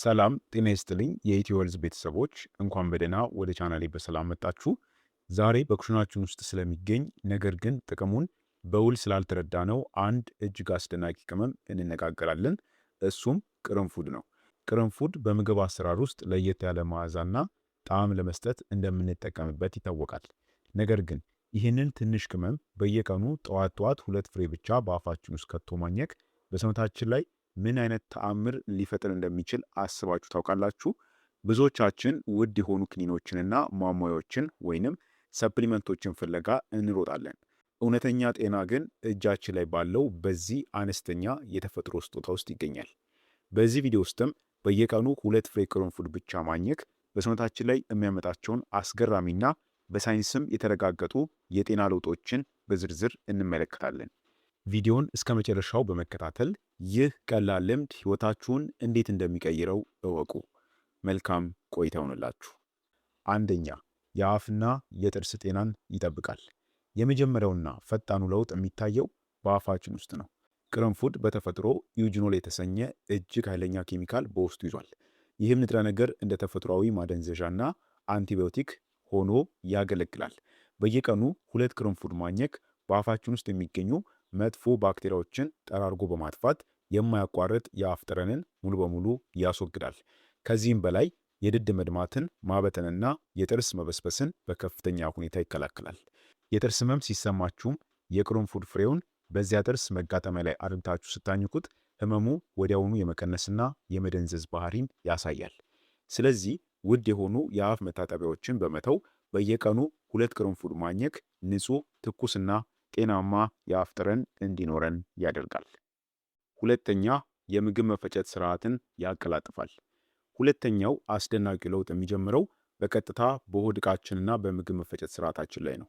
ሰላም ጤና ይስጥልኝ የኢትዮ ሄልዝ ቤተሰቦች እንኳን በደህና ወደ ቻናሌ በሰላም መጣችሁ። ዛሬ በኩሽናችን ውስጥ ስለሚገኝ ነገር ግን ጥቅሙን በውል ስላልተረዳነው አንድ እጅግ አስደናቂ ቅመም እንነጋገራለን። እሱም ቅርንፉድ ነው። ቅርንፉድ በምግብ አሰራር ውስጥ ለየት ያለ መዓዛና ጣዕም ለመስጠት እንደምንጠቀምበት ይታወቃል። ነገር ግን ይህንን ትንሽ ቅመም በየቀኑ ጠዋት ጠዋት 2 ፍሬ ብቻ በአፋችን ውስጥ ከቶ ማኘክ በሰውነታችን ላይ ምን አይነት ተአምር ሊፈጥር እንደሚችል አስባችሁ ታውቃላችሁ? ብዙዎቻችን ውድ የሆኑ ክኒኖችንና ማሟያዎችን ወይንም ሰፕሊመንቶችን ፍለጋ እንሮጣለን። እውነተኛ ጤና ግን እጃችን ላይ ባለው በዚህ አነስተኛ የተፈጥሮ ስጦታ ውስጥ ይገኛል። በዚህ ቪዲዮ ውስጥም በየቀኑ 2 ፍሬ ቅርንፉድ ብቻ ማኘክ በሰውነታችን ላይ የሚያመጣቸውን አስገራሚና በሳይንስም የተረጋገጡ የጤና ለውጦችን በዝርዝር እንመለከታለን። ቪዲዮን እስከ መጨረሻው በመከታተል ይህ ቀላል ልምድ ሕይወታችሁን እንዴት እንደሚቀይረው እወቁ። መልካም ቆይታ ይሁንላችሁ። አንደኛ፣ የአፍና የጥርስ ጤናን ይጠብቃል። የመጀመሪያውና ፈጣኑ ለውጥ የሚታየው በአፋችን ውስጥ ነው። ቅርንፉድ በተፈጥሮ ዩጅኖል የተሰኘ እጅግ ኃይለኛ ኬሚካል በውስጡ ይዟል። ይህም ንጥረ ነገር እንደ ተፈጥሯዊ ማደንዘዣና አንቲባዮቲክ ሆኖ ያገለግላል። በየቀኑ 2 ቅርንፉድ ማኘክ በአፋችን ውስጥ የሚገኙ መጥፎ ባክቴሪያዎችን ጠራርጎ በማጥፋት የማያቋርጥ የአፍ ጠረንን ሙሉ በሙሉ ያስወግዳል። ከዚህም በላይ የድድ መድማትን፣ ማበጠንና የጥርስ መበስበስን በከፍተኛ ሁኔታ ይከላከላል። የጥርስ ህመም ሲሰማችሁም የቅርንፉድ ፍሬውን በዚያ ጥርስ መጋጠሚያ ላይ አድርጋችሁ ስታኝኩት ህመሙ ወዲያውኑ የመቀነስና የመደንዘዝ ባህሪን ያሳያል። ስለዚህ ውድ የሆኑ የአፍ መታጠቢያዎችን በመተው በየቀኑ 2 ቅርንፉድ ማኘክ ንጹህ፣ ትኩስና ጤናማ የአፍ ጠረን እንዲኖረን ያደርጋል። ሁለተኛ፣ የምግብ መፈጨት ስርዓትን ያቀላጥፋል። ሁለተኛው አስደናቂ ለውጥ የሚጀምረው በቀጥታ በሆድ ዕቃችንና በምግብ መፈጨት ስርዓታችን ላይ ነው።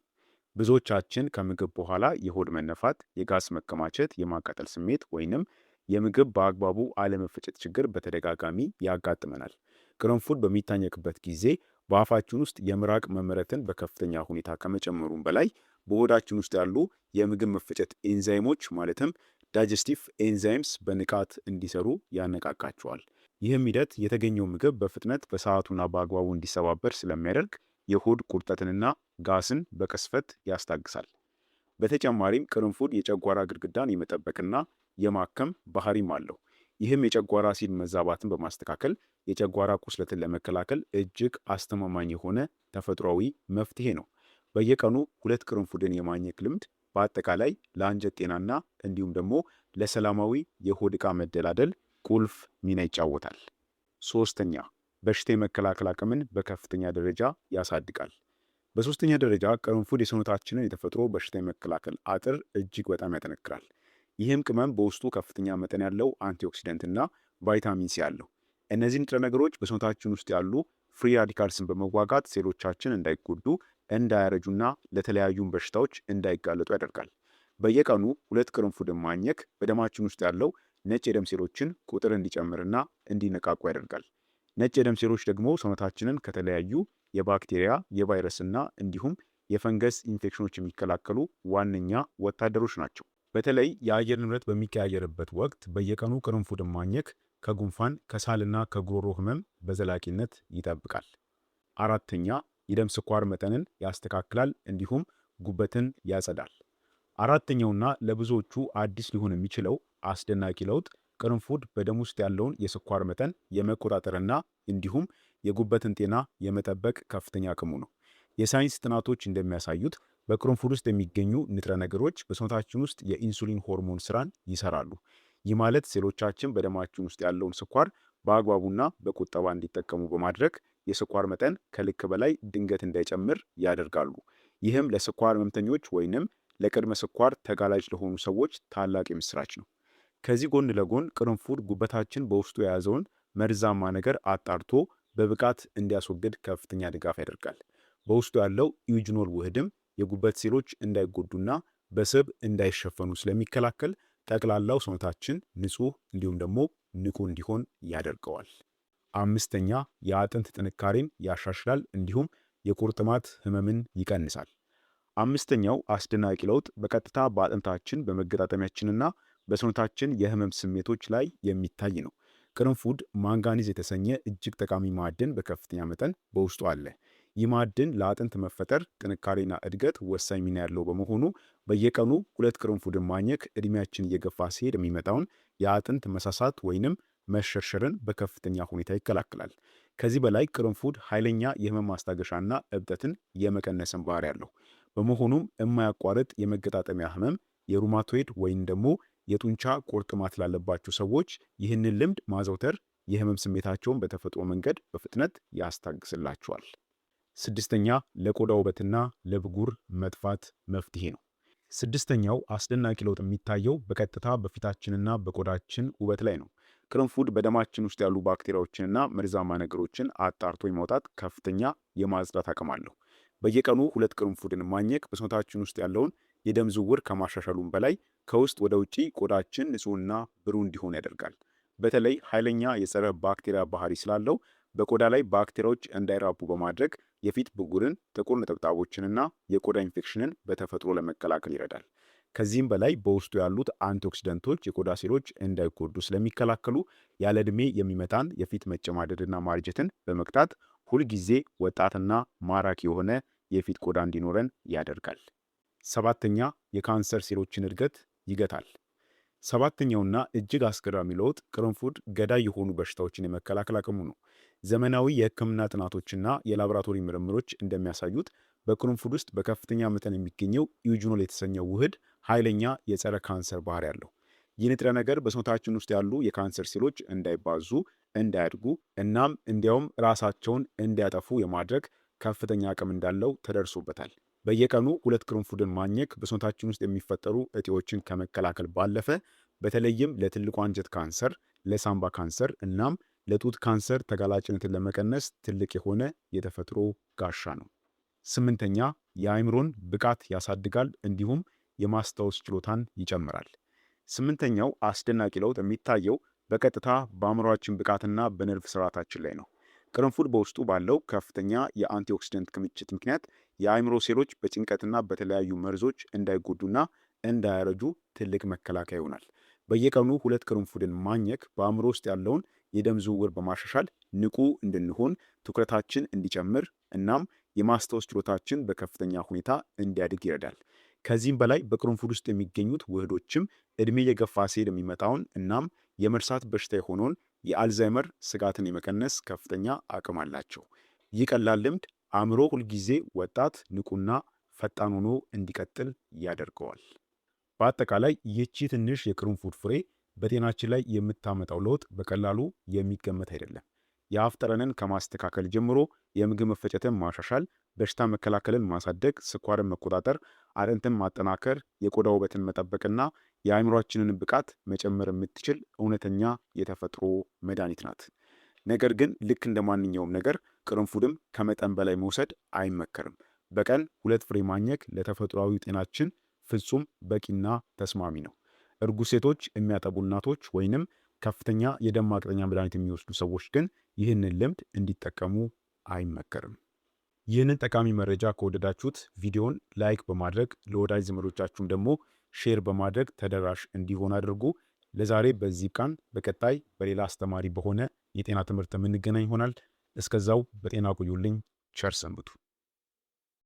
ብዙዎቻችን ከምግብ በኋላ የሆድ መነፋት፣ የጋስ መከማቸት፣ የማቃጠል ስሜት ወይንም የምግብ በአግባቡ አለመፈጨት ችግር በተደጋጋሚ ያጋጥመናል። ቅርንፉድ በሚታኘክበት ጊዜ በአፋችን ውስጥ የምራቅ መመረትን በከፍተኛ ሁኔታ ከመጨመሩም በላይ በሆዳችን ውስጥ ያሉ የምግብ መፈጨት ኤንዛይሞች ማለትም ዳይጀስቲቭ ኤንዛይምስ በንቃት እንዲሰሩ ያነቃቃቸዋል። ይህም ሂደት የተገኘው ምግብ በፍጥነት በሰዓቱና በአግባቡ እንዲሰባበር ስለሚያደርግ የሆድ ቁርጠትንና ጋስን በቅስፈት ያስታግሳል። በተጨማሪም ቅርንፉድ የጨጓራ ግድግዳን የመጠበቅና የማከም ባህሪም አለው። ይህም የጨጓራ አሲድ መዛባትን በማስተካከል የጨጓራ ቁስለትን ለመከላከል እጅግ አስተማማኝ የሆነ ተፈጥሯዊ መፍትሄ ነው። በየቀኑ 2 ቅርንፉድን የማኘክ ልምድ በአጠቃላይ ለአንጀት ጤናና እንዲሁም ደግሞ ለሰላማዊ የሆድ ዕቃ መደላደል ቁልፍ ሚና ይጫወታል። ሶስተኛ፣ በሽታ የመከላከል አቅምን በከፍተኛ ደረጃ ያሳድጋል። በሶስተኛ ደረጃ ቅርንፉድ የሰውነታችንን የተፈጥሮ በሽታ የመከላከል አጥር እጅግ በጣም ያጠነክራል። ይህም ቅመም በውስጡ ከፍተኛ መጠን ያለው አንቲኦክሲደንትና ቫይታሚን ሲ አለው። እነዚህ ንጥረ ነገሮች በሰውነታችን ውስጥ ያሉ ፍሪ ራዲካልስን በመዋጋት ሴሎቻችን እንዳይጎዱ፣ እንዳያረጁና ለተለያዩ በሽታዎች እንዳይጋለጡ ያደርጋል። በየቀኑ 2 ቅርንፉድን ማኘክ በደማችን ውስጥ ያለው ነጭ የደም ሴሎችን ቁጥር እንዲጨምርና እንዲነቃቁ ያደርጋል። ነጭ የደም ሴሎች ደግሞ ሰውነታችንን ከተለያዩ የባክቴሪያ፣ የቫይረስና እንዲሁም የፈንገስ ኢንፌክሽኖች የሚከላከሉ ዋነኛ ወታደሮች ናቸው። በተለይ የአየር ንብረት በሚቀያየርበት ወቅት በየቀኑ ቅርንፉድን ማኘክ ከጉንፋን፣ ከሳልና ከጉሮሮ ህመም በዘላቂነት ይጠብቃል። አራተኛ፣ የደም ስኳር መጠንን ያስተካክላል እንዲሁም ጉበትን ያጸዳል። አራተኛውና ለብዙዎቹ አዲስ ሊሆን የሚችለው አስደናቂ ለውጥ ቅርንፉድ በደም ውስጥ ያለውን የስኳር መጠን የመቆጣጠርና እንዲሁም የጉበትን ጤና የመጠበቅ ከፍተኛ አቅሙ ነው። የሳይንስ ጥናቶች እንደሚያሳዩት በቅርንፉድ ውስጥ የሚገኙ ንጥረ ነገሮች በሰውነታችን ውስጥ የኢንሱሊን ሆርሞን ስራን ይሰራሉ። ይህ ማለት ሴሎቻችን በደማችን ውስጥ ያለውን ስኳር በአግባቡና በቁጠባ እንዲጠቀሙ በማድረግ የስኳር መጠን ከልክ በላይ ድንገት እንዳይጨምር ያደርጋሉ። ይህም ለስኳር ህመምተኞች ወይንም ለቅድመ ስኳር ተጋላጭ ለሆኑ ሰዎች ታላቅ የምስራች ነው። ከዚህ ጎን ለጎን ቅርንፉድ ጉበታችን በውስጡ የያዘውን መርዛማ ነገር አጣርቶ በብቃት እንዲያስወግድ ከፍተኛ ድጋፍ ያደርጋል። በውስጡ ያለው ዩጅኖል ውህድም የጉበት ሴሎች እንዳይጎዱና በስብ እንዳይሸፈኑ ስለሚከላከል ጠቅላላው ሰውነታችን ንጹህ እንዲሁም ደግሞ ንቁ እንዲሆን ያደርገዋል። አምስተኛ፣ የአጥንት ጥንካሬን ያሻሽላል እንዲሁም የቁርጥማት ህመምን ይቀንሳል። አምስተኛው አስደናቂ ለውጥ በቀጥታ በአጥንታችን በመገጣጠሚያችንና በሰውነታችን የህመም ስሜቶች ላይ የሚታይ ነው። ቅርንፉድ ማንጋኒዝ የተሰኘ እጅግ ጠቃሚ ማዕድን በከፍተኛ መጠን በውስጡ አለ። ይህ ማዕድን ለአጥንት መፈጠር ጥንካሬና እድገት ወሳኝ ሚና ያለው በመሆኑ በየቀኑ 2 ቅርንፉድን ማኘክ ዕድሜያችን እየገፋ ሲሄድ የሚመጣውን የአጥንት መሳሳት ወይንም መሸርሸርን በከፍተኛ ሁኔታ ይከላከላል። ከዚህ በላይ ቅርንፉድ ኃይለኛ የህመም ማስታገሻና እብጠትን የመቀነስን ባህሪ ያለው በመሆኑም የማያቋርጥ የመገጣጠሚያ ህመም፣ የሩማቶይድ ወይም ደግሞ የጡንቻ ቁርጥማት ላለባቸው ሰዎች ይህንን ልምድ ማዘውተር የህመም ስሜታቸውን በተፈጥሮ መንገድ በፍጥነት ያስታግስላቸዋል። 6ኛ ለቆዳ ውበትና ለብጉር መጥፋት መፍትሄ ነው። 6ኛው አስደናቂ ለውጥ የሚታየው በቀጥታ በፊታችንና በቆዳችን ውበት ላይ ነው። ቅርንፉድ በደማችን ውስጥ ያሉ ባክቴሪያዎችንና መርዛማ ነገሮችን አጣርቶ የማውጣት ከፍተኛ የማጽዳት አቅም አለው። በየቀኑ 2 ቅርንፉድን ማኘክ በሰውነታችን ውስጥ ያለውን የደም ዝውውር ከማሻሻሉም በላይ ከውስጥ ወደ ውጪ ቆዳችን ንጹህና ብሩህ እንዲሆን ያደርጋል። በተለይ ኃይለኛ የጸረ ባክቴሪያ ባህሪ ስላለው በቆዳ ላይ ባክቴሪያዎች እንዳይራቡ በማድረግ የፊት ብጉርን፣ ጥቁር ነጠብጣቦችንና የቆዳ ኢንፌክሽንን በተፈጥሮ ለመከላከል ይረዳል። ከዚህም በላይ በውስጡ ያሉት አንቲኦክሲደንቶች የቆዳ ሴሎች እንዳይጎዱ ስለሚከላከሉ ያለ ዕድሜ የሚመጣን የፊት መጨማደድና ማርጀትን በመቅጣት ሁልጊዜ ወጣትና ማራኪ የሆነ የፊት ቆዳ እንዲኖረን ያደርጋል። 7ኛ የካንሰር ሴሎችን እድገት ይገታል። 7ኛውና እጅግ አስገራሚ ለውጥ ቅርንፉድ ገዳይ የሆኑ በሽታዎችን የመከላከል አቅሙ ነው። ዘመናዊ የሕክምና ጥናቶችና የላቦራቶሪ ምርምሮች እንደሚያሳዩት በቅርንፉድ ውስጥ በከፍተኛ መጠን የሚገኘው ኢዩጂኖል የተሰኘው ውህድ ኃይለኛ የጸረ ካንሰር ባህሪ ያለው። ይህ ንጥረ ነገር በሰውነታችን ውስጥ ያሉ የካንሰር ሴሎች እንዳይባዙ፣ እንዳያድጉ እናም እንዲያውም ራሳቸውን እንዲያጠፉ የማድረግ ከፍተኛ አቅም እንዳለው ተደርሶበታል። በየቀኑ 2 ቅርንፉድን ማኘክ በሰውነታችን ውስጥ የሚፈጠሩ እጢዎችን ከመከላከል ባለፈ በተለይም ለትልቁ አንጀት ካንሰር፣ ለሳምባ ካንሰር እናም ለጡት ካንሰር ተጋላጭነትን ለመቀነስ ትልቅ የሆነ የተፈጥሮ ጋሻ ነው። 8ኛ የአእምሮን ብቃት ያሳድጋል እንዲሁም የማስታወስ ችሎታን ይጨምራል። 8ኛው አስደናቂ ለውጥ የሚታየው በቀጥታ በአእምሮአችን ብቃትና በነርቭ ስርዓታችን ላይ ነው። ቅርንፉድ በውስጡ ባለው ከፍተኛ የአንቲኦክሲደንት ክምችት ምክንያት የአእምሮ ሴሎች በጭንቀትና በተለያዩ መርዞች እንዳይጎዱና እንዳያረጁ ትልቅ መከላከያ ይሆናል። በየቀኑ 2 ቅርንፉድን ማኘክ በአእምሮ ውስጥ ያለውን የደም ዝውውር በማሻሻል ንቁ እንድንሆን፣ ትኩረታችን እንዲጨምር እናም የማስታወስ ችሎታችን በከፍተኛ ሁኔታ እንዲያድግ ይረዳል። ከዚህም በላይ በቅርንፉድ ውስጥ የሚገኙት ውህዶችም ዕድሜ የገፋ ሲሄድ የሚመጣውን እናም የመርሳት በሽታ የሆነውን የአልዛይመር ስጋትን የመቀነስ ከፍተኛ አቅም አላቸው። ይህ ቀላል ልምድ አእምሮ ሁልጊዜ ወጣት፣ ንቁና ፈጣን ሆኖ እንዲቀጥል ያደርገዋል። በአጠቃላይ ይህቺ ትንሽ የቅርንፉድ ፍሬ በጤናችን ላይ የምታመጣው ለውጥ በቀላሉ የሚገመት አይደለም። የአፍ ጠረንን ከማስተካከል ጀምሮ የምግብ መፈጨትን ማሻሻል፣ በሽታ መከላከልን ማሳደግ፣ ስኳርን መቆጣጠር፣ አጥንትን ማጠናከር፣ የቆዳ ውበትን መጠበቅና የአእምሯችንን ብቃት መጨመር የምትችል እውነተኛ የተፈጥሮ መድኃኒት ናት። ነገር ግን ልክ እንደ ማንኛውም ነገር ቅርንፉድም ከመጠን በላይ መውሰድ አይመከርም። በቀን 2 ፍሬ ማኘክ ለተፈጥሯዊ ጤናችን ፍጹም በቂና ተስማሚ ነው። እርጉዝ ሴቶች፣ የሚያጠቡ እናቶች ወይንም ከፍተኛ የደም ማቅጠኛ መድኃኒት የሚወስዱ ሰዎች ግን ይህንን ልምድ እንዲጠቀሙ አይመከርም። ይህንን ጠቃሚ መረጃ ከወደዳችሁት ቪዲዮን ላይክ በማድረግ ለወዳጅ ዘመዶቻችሁም ደግሞ ሼር በማድረግ ተደራሽ እንዲሆን አድርጉ። ለዛሬ በዚህ ቃን በቀጣይ በሌላ አስተማሪ በሆነ የጤና ትምህርት የምንገናኝ ይሆናል። እስከዛው በጤና ቆዩልኝ። ቸር ሰንብቱ።